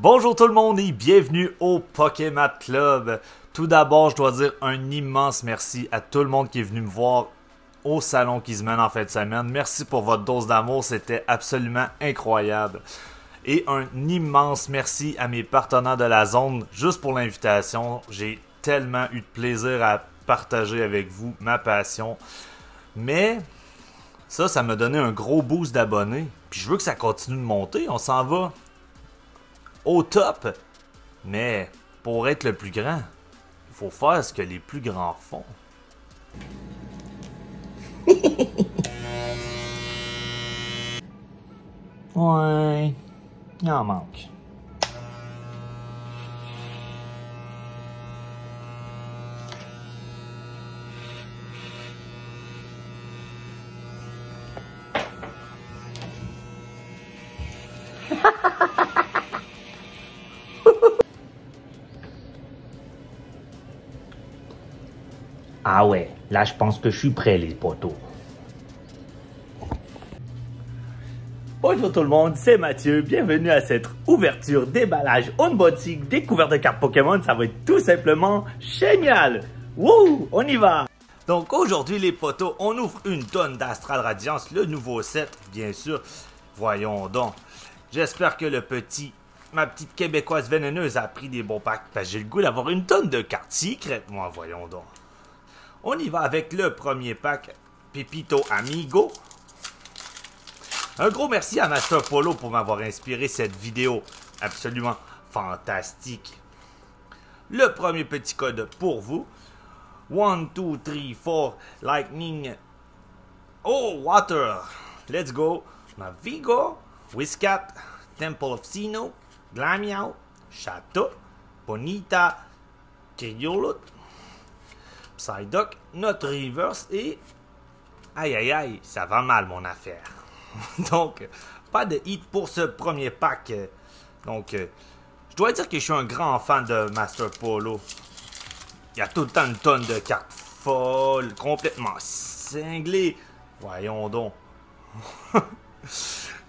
Bonjour tout le monde et bienvenue au Pokémon Club. Tout d'abord, je dois dire un immense merci à tout le monde qui est venu me voir au salon qui se mène en fin de semaine. Merci pour votre dose d'amour, c'était absolument incroyable. Et un immense merci à mes partenaires de la zone, juste pour l'invitation. J'ai tellement eu de plaisir à partager avec vous ma passion. Mais ça m'a donné un gros boost d'abonnés. Puis je veux que ça continue de monter, on s'en va au top. Mais pour être le plus grand, il faut faire ce que les plus grands font. Ouais, il en manque. Ah ouais, là je pense que je suis prêt les potos. Bonjour tout le monde, c'est Mathieu, bienvenue à cette ouverture, déballage, unboxing, découverte de cartes Pokémon, ça va être tout simplement génial. Wouh, on y va. Donc aujourd'hui les potos, on ouvre une tonne d'Astral Radiance, le nouveau set, bien sûr. Voyons donc. J'espère que ma petite québécoise vénéneuse a pris des bons packs, parce que j'ai le goût d'avoir une tonne de cartes secrètes, moi, voyons donc. On y va avec le premier pack, Pepito Amigo. Un gros merci à Master Polo pour m'avoir inspiré cette vidéo absolument fantastique. Le premier petit code pour vous. 1, 2, 3, 4, Lightning. Oh, Water. Let's go. Navigo, Whiscat, Temple of Sinnoh, Glameow, Chateau, Bonita, Kyriolot, Psyduck, notre reverse et... Aïe aïe aïe, ça va mal mon affaire. Donc, pas de hit pour ce premier pack. Donc, je dois dire que je suis un grand fan de Master Polo. Il y a tout le temps une tonne de cartes folles, complètement cinglées. Voyons donc.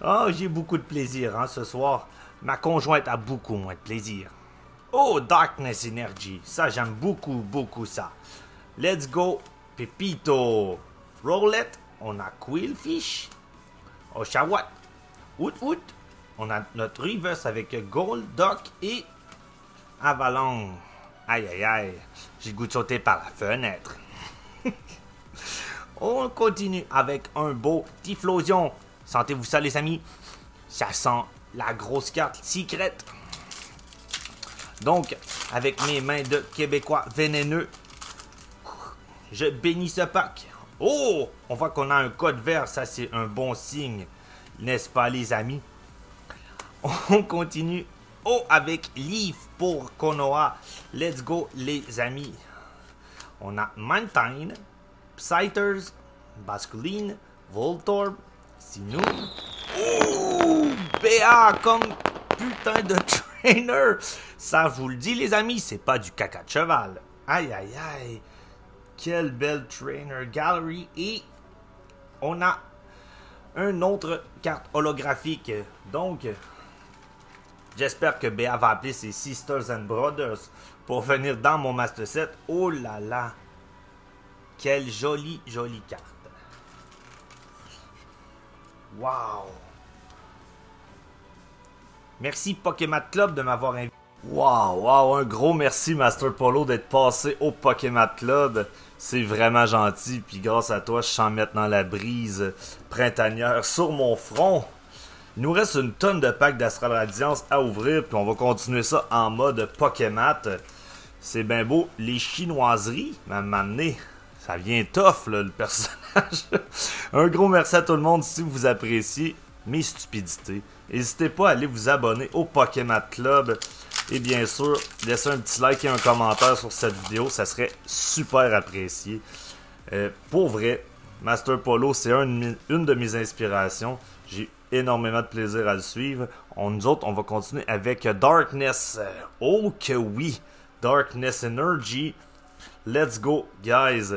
Oh, j'ai beaucoup de plaisir ce soir. Ma conjointe a beaucoup moins de plaisir. Oh, Darkness Energy. Ça, j'aime beaucoup ça. Let's go, Pepito. Rowlet, on a Quillfish. Oshawott, Woot. On a notre reverse avec Golduck et Avalanche. Aïe aïe aïe, j'ai le goût de sauter par la fenêtre. On continue avec un beau Typhlosion. Sentez-vous ça les amis? Ça sent la grosse carte secrète. Donc, avec mes mains de Québécois vénéneux, je bénis ce pack. Oh! On voit qu'on a un code vert, ça c'est un bon signe. N'est-ce pas les amis? On continue. Oh, avec Leaf pour Konoha. Let's go les amis. On a Mantine, Psyters, Basculine, Voltorb, Sinnoh. Oh! BA comme putain de trainer. Ça je vous le dis les amis, c'est pas du caca de cheval. Aïe aïe aïe. Quelle belle trainer gallery. Et on a une autre carte holographique. Donc, j'espère que BA va appeler ses Sisters and Brothers pour venir dans mon Master Set. Oh là là. Quelle jolie carte. Wow. Merci Pokémon Club de m'avoir invité. Wow, un gros merci Master Polo d'être passé au Pokémon Club. C'est vraiment gentil, puis grâce à toi, je sens maintenant la brise printanière sur mon front. Il nous reste une tonne de packs d'Astral Radiance à ouvrir, puis on va continuer ça en mode Pokémon. C'est bien beau, les chinoiseries, m'amener. Ça vient tough, là, le personnage. Un gros merci à tout le monde si vous appréciez mes stupidités. N'hésitez pas à aller vous abonner au Pokémon Club. Et bien sûr, laissez un petit like et un commentaire sur cette vidéo, ça serait super apprécié. Pour vrai, Master Polo, c'est une de mes inspirations. J'ai énormément de plaisir à le suivre. Nous autres, on va continuer avec Darkness. Oh que oui! Darkness Energy. Let's go, guys!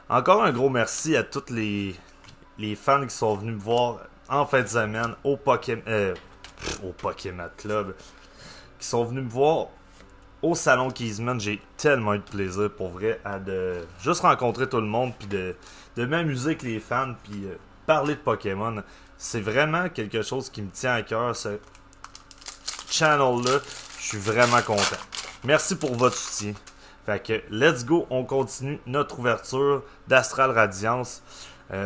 Encore un gros merci à tous les fans qui sont venus me voir en fin de semaine au Pokémon Club. qui sont venus me voir au salon Keysman. J'ai tellement eu de plaisir pour vrai à de juste rencontrer tout le monde puis de m'amuser avec les fans puis parler de Pokémon. C'est vraiment quelque chose qui me tient à cœur, ce channel-là. Je suis vraiment content. Merci pour votre soutien. Fait que, let's go, on continue notre ouverture d'Astral Radiance.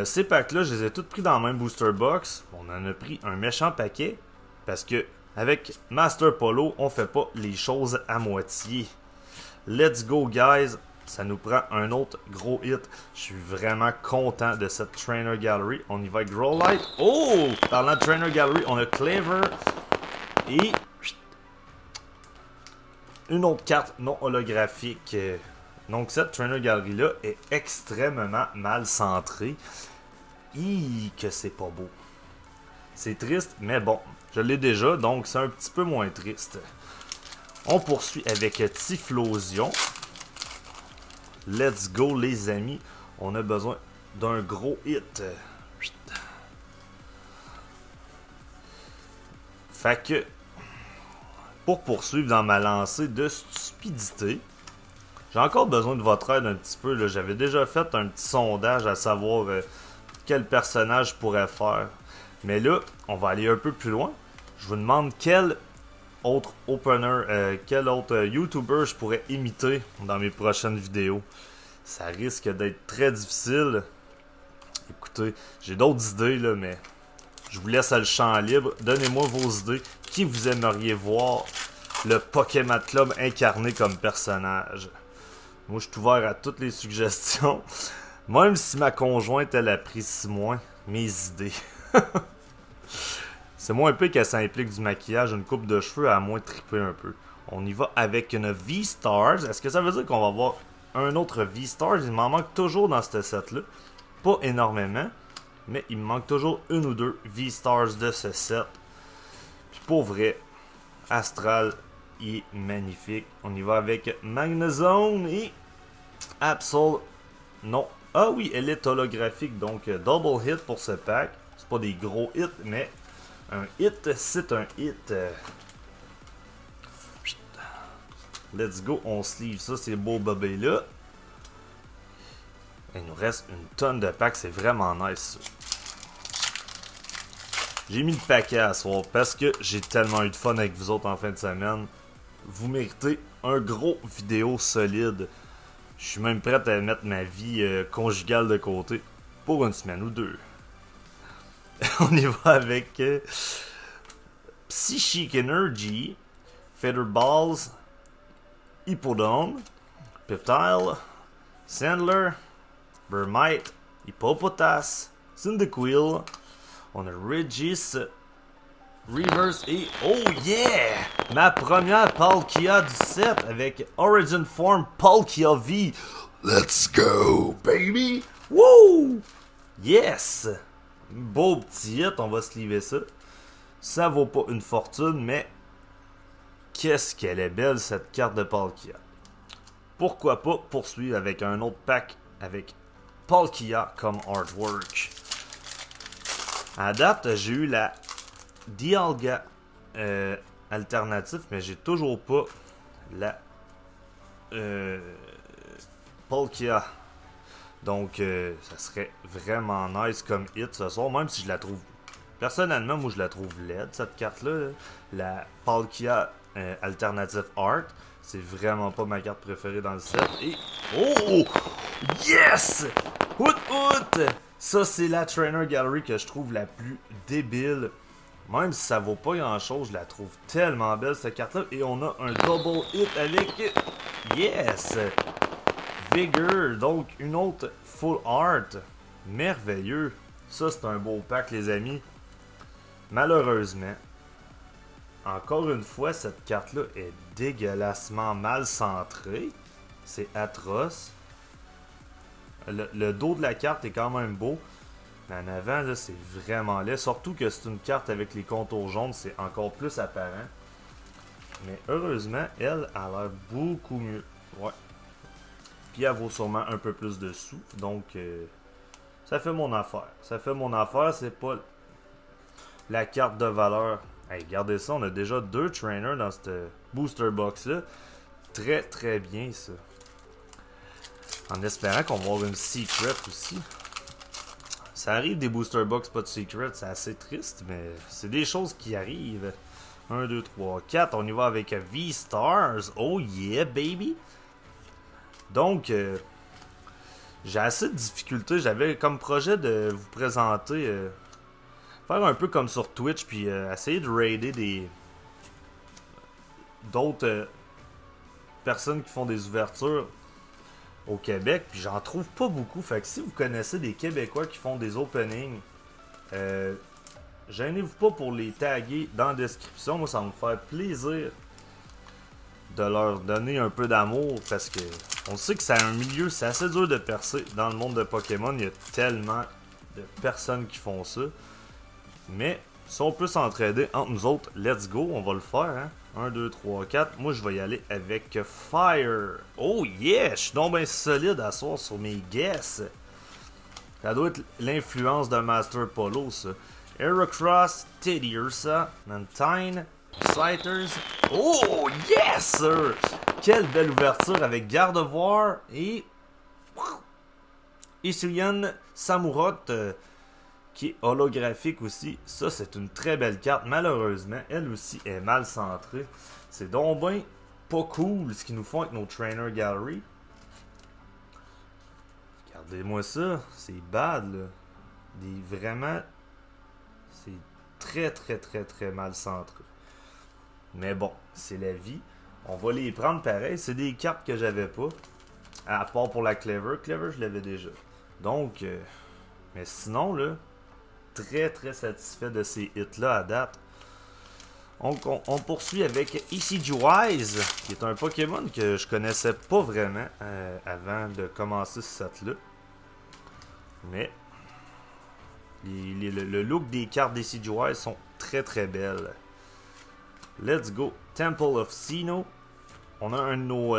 Ces packs-là, je les ai tous pris dans la même booster box. On en a pris un méchant paquet. Parce que, avec Master Polo, on fait pas les choses à moitié. Let's go, guys. Ça nous prend un autre gros hit. Je suis vraiment content de cette Trainer Gallery. On y va avec Growlite. Oh! Parlant de Trainer Gallery, on a Cleaver. Et une autre carte non holographique. Donc cette Trainer Gallery-là est extrêmement mal centrée. Que c'est pas beau. C'est triste, mais bon. Je l'ai déjà, donc c'est un petit peu moins triste. On poursuit avec Typhlosion. Let's go, les amis. On a besoin d'un gros hit. Fait que, pour poursuivre dans ma lancée de stupidité, j'ai encore besoin de votre aide un petit peu. J'avais déjà fait un petit sondage à savoir quel personnage je pourrais faire. Mais là, on va aller un peu plus loin. Je vous demande quel autre opener, quel autre YouTuber je pourrais imiter dans mes prochaines vidéos. Ça risque d'être très difficile. Écoutez, j'ai d'autres idées là, mais je vous laisse le champ libre. Donnez-moi vos idées. Qui vous aimeriez voir le Pokémon Club incarné comme personnage? Moi, je suis ouvert à toutes les suggestions. Même si ma conjointe, elle apprécie moins mes idées. C'est moins peu qu'elle s'implique du maquillage, une coupe de cheveux à moins triper un peu. On y va avec une V-Stars. Est-ce que ça veut dire qu'on va avoir un autre V-Stars? Il m'en manque toujours dans ce set-là. Pas énormément, mais il me manque toujours une ou deux V-Stars de ce set. Puis pour vrai, Astral est magnifique. On y va avec Magnezone et Absol. Non. Ah oui, elle est holographique, donc double hit pour ce pack. C'est pas des gros hits, mais un hit, c'est un hit. Let's go, on sleeve ça, ces beaux bébés-là. Il nous reste une tonne de packs, c'est vraiment nice. J'ai mis le paquet à soir parce que j'ai tellement eu de fun avec vous autres en fin de semaine. Vous méritez un gros vidéo solide. Je suis même prêt à mettre ma vie conjugale de côté pour une semaine ou deux. On y va avec Psychic Energy, Feather Balls, Hippodon, Peptile, Sandler, Burmite, Hippopotas, Cyndaquil. On a Regis, Reverse et oh yeah! Ma première Palkia du set avec Origin Form Palkia V. Let's go, baby! Woo! Yes! Beau petit hit, on va se livrer ça. Ça vaut pas une fortune, mais qu'est-ce qu'elle est belle cette carte de Palkia. Pourquoi pas poursuivre avec un autre pack avec Palkia comme artwork. À date, j'ai eu la Dialga alternative, mais j'ai toujours pas la Palkia. Donc, ça serait vraiment nice comme hit ce soir, même si je la trouve... Personnellement, moi, je la trouve laide, cette carte-là. La Palkia Alternative Art. C'est vraiment pas ma carte préférée dans le set. Et... oh! Yes! Hout hout! Ça, c'est la Trainer Gallery que je trouve la plus débile. Même si ça vaut pas grand-chose, je la trouve tellement belle, cette carte-là. Et on a un double hit avec... yes! Vigor, donc une autre full art. Merveilleux. Ça, c'est un beau pack, les amis. Malheureusement, encore une fois, cette carte-là est dégueulassement mal centrée. C'est atroce. Le dos de la carte est quand même beau. Mais en avant, là, c'est vraiment laid. Surtout que c'est une carte avec les contours jaunes, c'est encore plus apparent. Mais heureusement, elle a l'air beaucoup mieux. Ouais. Puis elle vaut sûrement un peu plus de sous. Donc, ça fait mon affaire. Ça fait mon affaire, c'est pas la carte de valeur. Hey, regardez ça, on a déjà deux trainers dans cette booster box là. Très très bien ça. En espérant qu'on va avoir une secret aussi. Ça arrive des booster box pas de secret, c'est assez triste, mais c'est des choses qui arrivent. 1, 2, 3, 4, on y va avec V-Stars. Oh yeah baby! Donc, j'ai assez de difficultés. J'avais comme projet de vous présenter, faire un peu comme sur Twitch, puis essayer de raider d'autres personnes qui font des ouvertures au Québec, puis j'en trouve pas beaucoup. Fait que si vous connaissez des Québécois qui font des openings, gênez-vous pas pour les taguer dans la description. Moi, ça va me faire plaisir de leur donner un peu d'amour, parce que on sait que c'est un milieu, c'est assez dur de percer dans le monde de Pokémon. Il y a tellement de personnes qui font ça. Mais si on peut s'entraider entre nous autres, let's go, on va le faire, hein. 1, 2, 3, 4. Moi, je vais y aller avec Fire. Oh yeah! Je suis donc bien solide à soir sur mes guesses. Ça doit être l'influence de Master Polo, ça. Heracross, Teddiursa, Mantine, Exciters. Oh yes, sir! Quelle belle ouverture avec Gardevoir et Hisuian Samurott, qui est holographique aussi. Ça, c'est une très belle carte. Malheureusement, elle aussi est mal centrée. C'est donc ben pas cool ce qu'ils nous font avec nos Trainer Gallery. Regardez-moi ça. C'est bad, là. Vraiment, c'est très, très, très, très mal centré. Mais bon, c'est la vie. On va les prendre pareil. C'est des cartes que j'avais pas. À part pour la Clever. Clever, je l'avais déjà. Donc, mais sinon, là, très très satisfait de ces hits-là à date. On poursuit avec ECGwise, qui est un Pokémon que je connaissais pas vraiment avant de commencer ce set-là. Mais le look des cartes d'ECGwise sont très très belles. Let's go. Temple of Sinnoh. On a un de nos...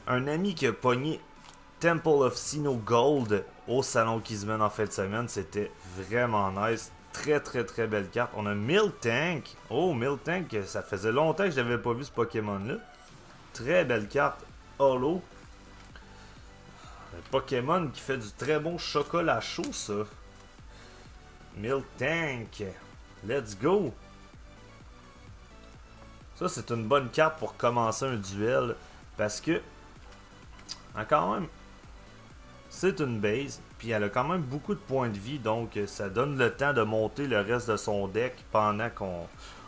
un ami qui a pogné Temple of Sinnoh Gold au salon Kismen en fin de semaine. C'était vraiment nice. Très très très belle carte. On a Miltank. Oh, Miltank, ça faisait longtemps que je n'avais pas vu ce Pokémon-là. Très belle carte. Holo. Un Pokémon qui fait du très bon chocolat chaud, ça. Miltank. Let's go. Ça, c'est une bonne carte pour commencer un duel. Parce que, quand même, c'est une base. Puis elle a quand même beaucoup de points de vie. Donc, ça donne le temps de monter le reste de son deck pendant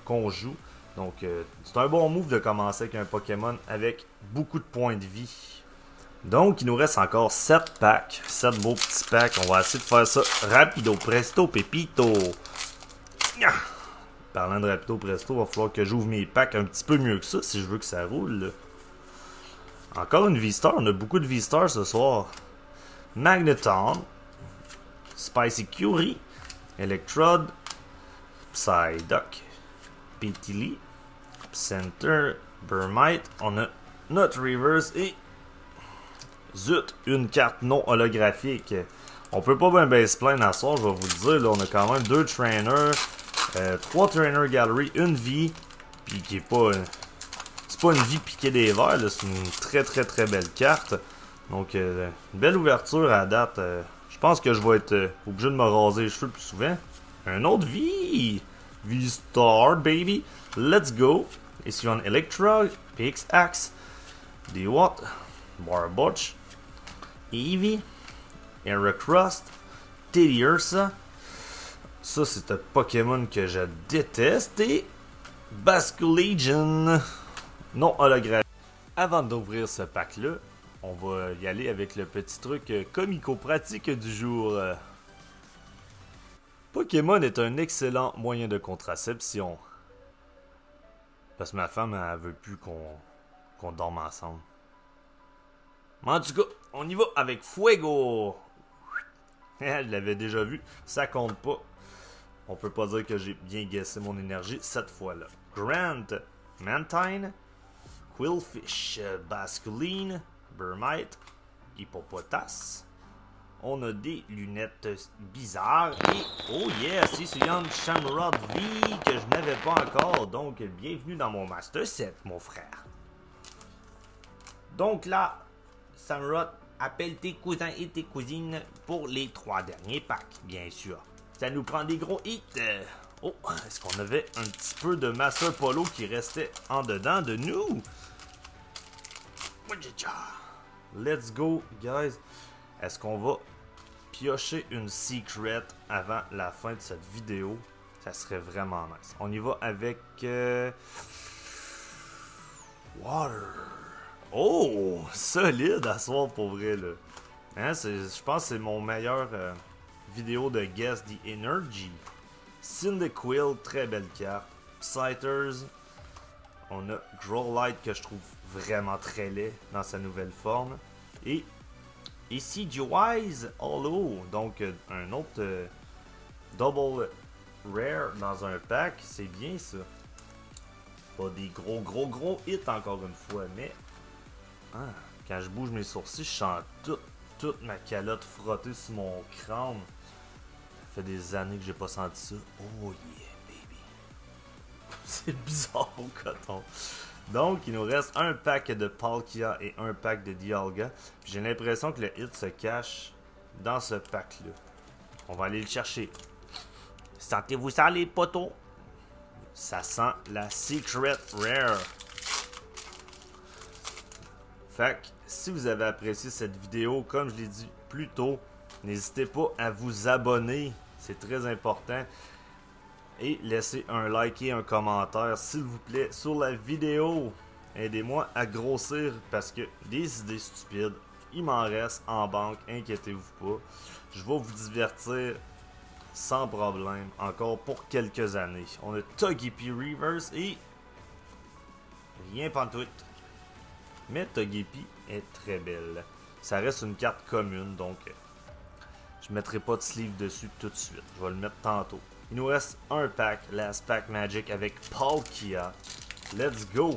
qu'on joue. Donc, c'est un bon move de commencer avec un Pokémon avec beaucoup de points de vie. Donc, il nous reste encore 7 packs. 7 beaux petits packs. On va essayer de faire ça rapido, presto, pepito. Parlant de rapido, presto, il va falloir que j'ouvre mes packs un petit peu mieux que ça si je veux que ça roule. Encore une V-Star. On a beaucoup de V-Star ce soir. Magneton. Spicy Curie. Electrode. Psyduck. Petilil. Center. Burmite. On a notre Reverse et... Zut, une carte non holographique. On peut pas bien se plaindre à soir, je vais vous le dire. Là, on a quand même 2 trainers, 3 trainer gallery, une vie, puis qui est pas... c'est pas une vie piquée des verres, c'est une très très très belle carte. Donc, une belle ouverture à date. Je pense que je vais être obligé de me raser les cheveux plus souvent. Un autre vie! V-Star, baby! Let's go! Ici, on a Electra, PX-Axe, D-Watt, Barboach, Eevee, Heracross, Teddiursa. Ça, c'est un Pokémon que je déteste. Et Basculegion, non holographique. Avant d'ouvrir ce pack-là, on va y aller avec le petit truc comico-pratique du jour. Pokémon est un excellent moyen de contraception. Parce que ma femme, elle veut plus qu'on dorme ensemble. Mais en tout cas, on y va avec Fuego. Je l'avais déjà vu, ça compte pas. On peut pas dire que j'ai bien guessé mon énergie cette fois-là. Grant, Mantine, Quillfish, Basculine, Burmite, Hippopotas, On a des lunettes bizarres. Et, oh yes, ici il y a une Shamrod V que je n'avais pas encore. Donc, bienvenue dans mon Master Set, mon frère. Donc là, Samurott, appelle tes cousins et tes cousines pour les 3 derniers packs, bien sûr. Ça nous prend des gros hits. Oh, est-ce qu'on avait un petit peu de Master Polo qui restait en dedans de nous? Let's go, guys. Est-ce qu'on va piocher une secret avant la fin de cette vidéo? Ça serait vraiment nice. On y va avec... Water. Oh! Solide à soir pour vrai, là. Hein, je pense que c'est mon meilleur vidéo de Guess the Energy. Cyndaquil, très belle carte. Psyters. On a Growlite que je trouve vraiment très laid dans sa nouvelle forme. Et ici, Wise Hollow. Donc, un autre double rare dans un pack. C'est bien ça. Pas des gros hits encore une fois, mais quand je bouge mes sourcils, je sens toute ma calotte frotter sur mon crâne. Ça fait des années que j'ai pas senti ça. Oh yeah, baby. C'est bizarre au coton. Donc, il nous reste un pack de Palkia et un pack de Dialga. J'ai l'impression que le hit se cache dans ce pack-là. On va aller le chercher. Sentez-vous ça, les potos? Ça sent la Secret Rare. Fait que, si vous avez apprécié cette vidéo, comme je l'ai dit plus tôt, n'hésitez pas à vous abonner. C'est très important. Et laissez un like et un commentaire, s'il vous plaît, sur la vidéo. Aidez-moi à grossir parce que des idées stupides, il m'en reste en banque, inquiétez-vous pas. Je vais vous divertir sans problème, encore pour quelques années. On a Togepi Reverse et rien pantoute. Mais Togepi est très belle. Ça reste une carte commune, donc je ne mettrai pas de sleeve dessus tout de suite. Je vais le mettre tantôt. Il nous reste un pack, Last Pack Magic avec Palkia. Let's go!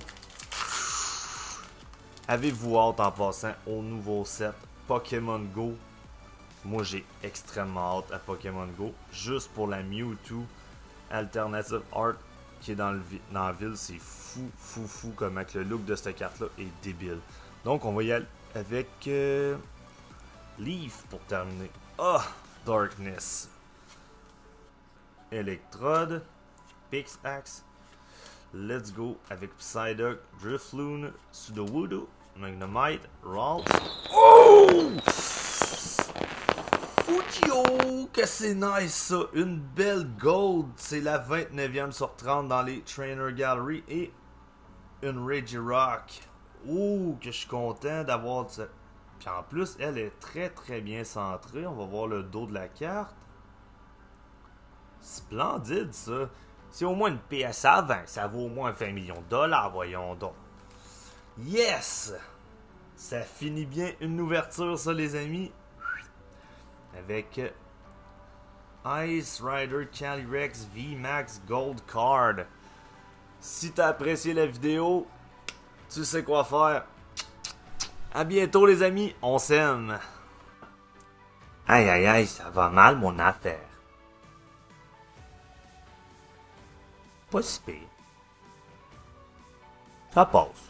Avez-vous hâte en passant au nouveau set Pokémon Go? Moi j'ai extrêmement hâte à Pokémon Go. Juste pour la Mewtwo Alternative Art qui est dans la ville. C'est fou comme avec le look de cette carte-là est débile. Donc on va y aller avec Leaf pour terminer. Darkness. Electrode. Pixaxe. Let's go avec Psyduck, Drifloon, Sudowoodo, Magnemite, Ralts. Oh! Fujio! Que c'est nice ça! Une belle gold! C'est la 29e sur 30 dans les Trainer Gallery et une Regirock. Ouh! Que je suis content d'avoir ça. Puis en plus, elle est très bien centrée. On va voir le dos de la carte. Splendide ça! C'est au moins une PSA 20, ça vaut au moins 20 millions de dollars, voyons donc. Yes! Ça finit bien une ouverture, ça, les amis. Avec Ice Rider Calyrex VMAX Gold Card. Si t'as apprécié la vidéo, tu sais quoi faire. À bientôt, les amis. On s'aime. Aïe, ça va mal, mon affaire. Pas si pire. Ça passe.